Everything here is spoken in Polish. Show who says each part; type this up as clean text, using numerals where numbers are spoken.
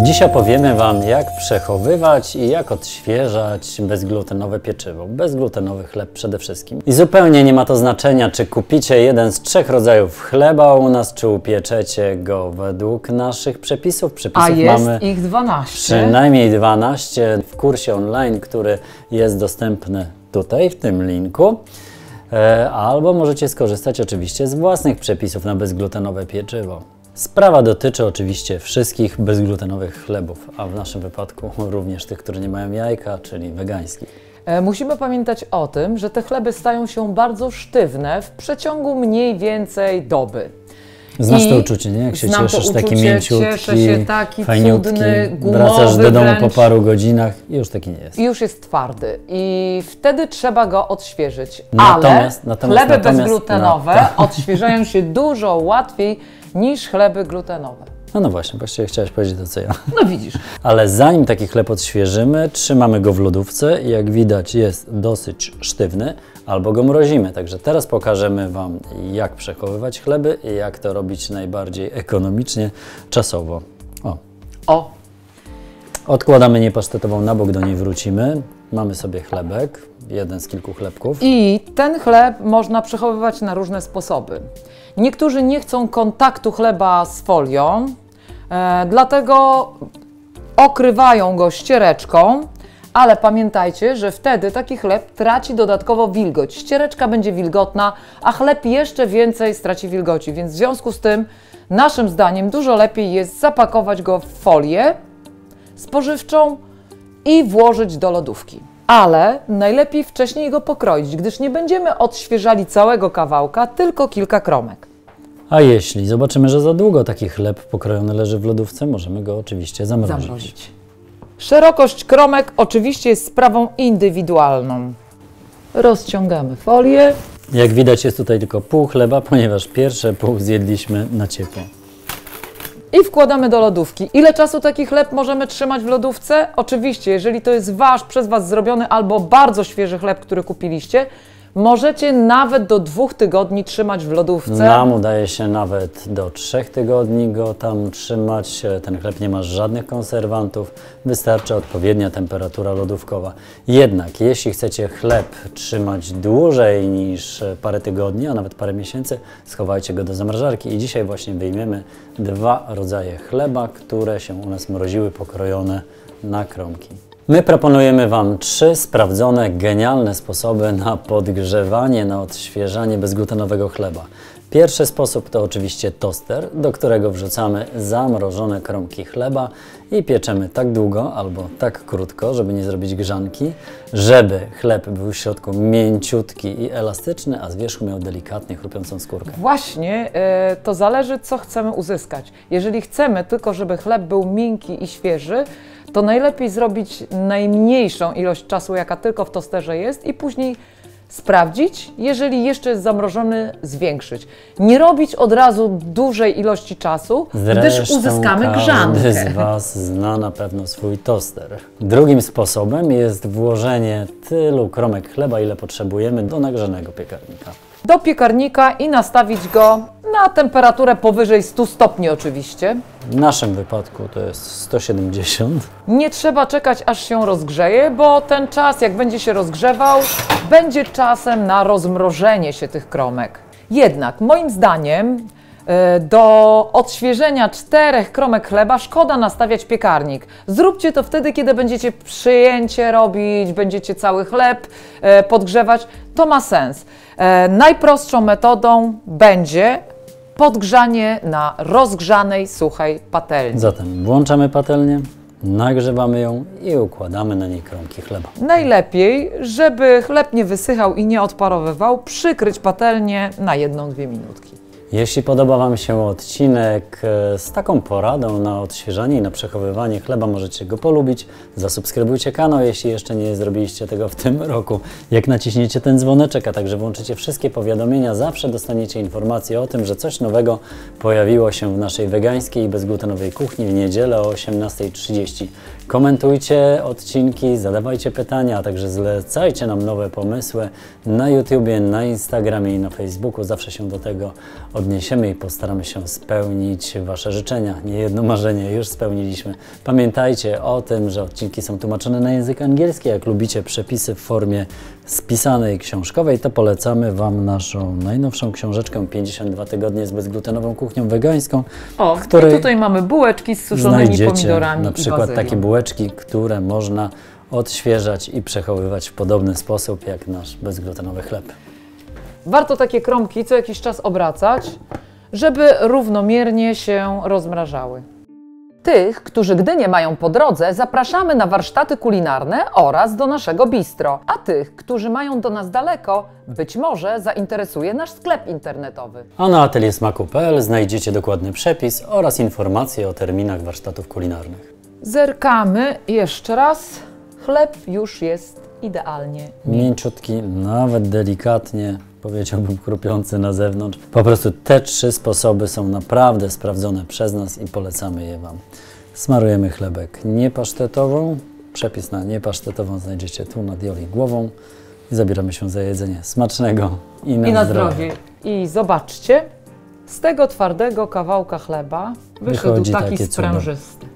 Speaker 1: Dziś opowiemy Wam, jak przechowywać i jak odświeżać bezglutenowe pieczywo, bezglutenowy chleb przede wszystkim. I zupełnie nie ma to znaczenia, czy kupicie jeden z 3 rodzajów chleba u nas, czy upieczecie go według naszych przepisów.
Speaker 2: A jest ich 12.
Speaker 1: Przynajmniej 12 w kursie online, który jest dostępny tutaj, w tym linku. Albo możecie skorzystać oczywiście z własnych przepisów na bezglutenowe pieczywo. Sprawa dotyczy oczywiście wszystkich bezglutenowych chlebów, a w naszym wypadku również tych, które nie mają jajka, czyli wegańskich.
Speaker 2: Musimy pamiętać o tym, że te chleby stają się bardzo sztywne w przeciągu mniej więcej doby.
Speaker 1: Znasz to uczucie, nie? Jak się cieszysz, taki mięciutki,
Speaker 2: cieszę się, taki
Speaker 1: fajniutki,
Speaker 2: cudny, gumowy
Speaker 1: wracasz do domu
Speaker 2: wręcz.
Speaker 1: po paru godzinach i już taki nie jest.
Speaker 2: I już jest twardy i wtedy trzeba go odświeżyć.
Speaker 1: Natomiast
Speaker 2: chleby bezglutenowe odświeżają się dużo łatwiej niż chleby glutenowe.
Speaker 1: No właśnie, właściwie chciałeś powiedzieć to, co ja.
Speaker 2: No widzisz.
Speaker 1: Ale zanim taki chleb odświeżymy, trzymamy go w lodówce i jak widać jest dosyć sztywny, albo go mrozimy. Także teraz pokażemy Wam, jak przechowywać chleby i jak to robić najbardziej ekonomicznie, czasowo.
Speaker 2: O!
Speaker 1: Odkładamy niepasztetową na bok, do niej wrócimy. Mamy sobie chlebek, jeden z kilku chlebków.
Speaker 2: I ten chleb można przechowywać na różne sposoby. Niektórzy nie chcą kontaktu chleba z folią, dlatego okrywają go ściereczką, ale pamiętajcie, że wtedy taki chleb traci dodatkowo wilgoć. Ściereczka będzie wilgotna, a chleb jeszcze więcej straci wilgoci, więc w związku z tym naszym zdaniem dużo lepiej jest zapakować go w folię spożywczą i włożyć do lodówki. Ale najlepiej wcześniej go pokroić, gdyż nie będziemy odświeżali całego kawałka, tylko kilka kromek.
Speaker 1: A jeśli zobaczymy, że za długo taki chleb pokrojony leży w lodówce, możemy go oczywiście zamrozić.
Speaker 2: Szerokość kromek oczywiście jest sprawą indywidualną. Rozciągamy folię.
Speaker 1: Jak widać, jest tutaj tylko pół chleba, ponieważ pierwsze pół zjedliśmy na ciepło.
Speaker 2: I wkładamy do lodówki. Ile czasu taki chleb możemy trzymać w lodówce? Oczywiście, jeżeli to jest przez Was zrobiony albo bardzo świeży chleb, który kupiliście, możecie nawet do 2 tygodni trzymać w lodówce.
Speaker 1: Nam udaje się nawet do 3 tygodni go tam trzymać. Ten chleb nie ma żadnych konserwantów, wystarczy odpowiednia temperatura lodówkowa. Jednak jeśli chcecie chleb trzymać dłużej niż parę tygodni, a nawet parę miesięcy, schowajcie go do zamrażarki i dzisiaj właśnie wyjmiemy 2 rodzaje chleba, które się u nas mroziły, pokrojone na kromki. My proponujemy Wam 3 sprawdzone, genialne sposoby na podgrzewanie, na odświeżanie bezglutenowego chleba. Pierwszy sposób to oczywiście toster, do którego wrzucamy zamrożone kromki chleba i pieczemy tak długo albo tak krótko, żeby nie zrobić grzanki, żeby chleb był w środku mięciutki i elastyczny, a z wierzchu miał delikatnie chrupiącą skórkę.
Speaker 2: Właśnie, to zależy, co chcemy uzyskać. Jeżeli chcemy tylko, żeby chleb był miękki i świeży, to najlepiej zrobić najmniejszą ilość czasu, jaka tylko w tosterze jest i później sprawdzić, jeżeli jeszcze jest zamrożony, zwiększyć. Nie robić od razu dużej ilości czasu, gdyż uzyskamy grzankę.
Speaker 1: Każdy z Was zna na pewno swój toster. Drugim sposobem jest włożenie tylu kromek chleba, ile potrzebujemy, do nagrzanego piekarnika.
Speaker 2: Do piekarnika i nastawić go na temperaturę powyżej 100 stopni oczywiście.
Speaker 1: W naszym wypadku to jest 170.
Speaker 2: Nie trzeba czekać, aż się rozgrzeje, bo ten czas, jak będzie się rozgrzewał, będzie czasem na rozmrożenie się tych kromek. Jednak moim zdaniem do odświeżenia 4 kromek chleba szkoda nastawiać piekarnik. Zróbcie to wtedy, kiedy będziecie przyjęcie robić, będziecie cały chleb podgrzewać. To ma sens. Najprostszą metodą będzie podgrzanie na rozgrzanej, suchej patelni.
Speaker 1: Zatem włączamy patelnię, nagrzewamy ją i układamy na niej kromki chleba.
Speaker 2: Najlepiej, żeby chleb nie wysychał i nie odparowywał, przykryć patelnię na 1-2 minutki.
Speaker 1: Jeśli podoba Wam się odcinek z taką poradą na odświeżanie i na przechowywanie chleba, możecie go polubić. Zasubskrybujcie kanał, jeśli jeszcze nie zrobiliście tego w tym roku. Jak naciśniecie ten dzwoneczek, a także włączycie wszystkie powiadomienia, zawsze dostaniecie informację o tym, że coś nowego pojawiło się w naszej wegańskiej i bezglutenowej kuchni w niedzielę o 18:30. Komentujcie odcinki, zadawajcie pytania, a także zlecajcie nam nowe pomysły na YouTubie, na Instagramie i na Facebooku. Zawsze się do tego odniesiemy i postaramy się spełnić Wasze życzenia. Nie jedno marzenie już spełniliśmy. Pamiętajcie o tym, że odcinki są tłumaczone na język angielski. Jak lubicie przepisy w formie spisanej, książkowej, to polecamy Wam naszą najnowszą książeczkę 52 tygodnie z bezglutenową kuchnią wegańską,
Speaker 2: O,
Speaker 1: w której
Speaker 2: i tutaj mamy bułeczki z suszonymi
Speaker 1: znajdziecie
Speaker 2: pomidorami
Speaker 1: na
Speaker 2: i
Speaker 1: przykład
Speaker 2: bazylią.
Speaker 1: takie bułeczki, które można odświeżać i przechowywać w podobny sposób jak nasz bezglutenowy chleb.
Speaker 2: Warto takie kromki co jakiś czas obracać, żeby równomiernie się rozmrażały. Tych, którzy Gdynię mają po drodze, zapraszamy na warsztaty kulinarne oraz do naszego bistro. A tych, którzy mają do nas daleko, być może zainteresuje nasz sklep internetowy.
Speaker 1: A na ateliersmaku.pl znajdziecie dokładny przepis oraz informacje o terminach warsztatów kulinarnych.
Speaker 2: Zerkamy jeszcze raz. Chleb już jest idealnie
Speaker 1: Mięciutki, nawet delikatnie, powiedziałbym chrupiący na zewnątrz. Po prostu te 3 sposoby są naprawdę sprawdzone przez nas i polecamy je Wam. Smarujemy chlebek niepasztetową. Przepis na niepasztetową znajdziecie tu nad Joli głową. I zabieramy się za jedzenie smacznego i na zdrowie.
Speaker 2: I zobaczcie, z tego twardego kawałka chleba wyszedł
Speaker 1: Wychodzi
Speaker 2: taki
Speaker 1: takie cudo.
Speaker 2: sprężysty.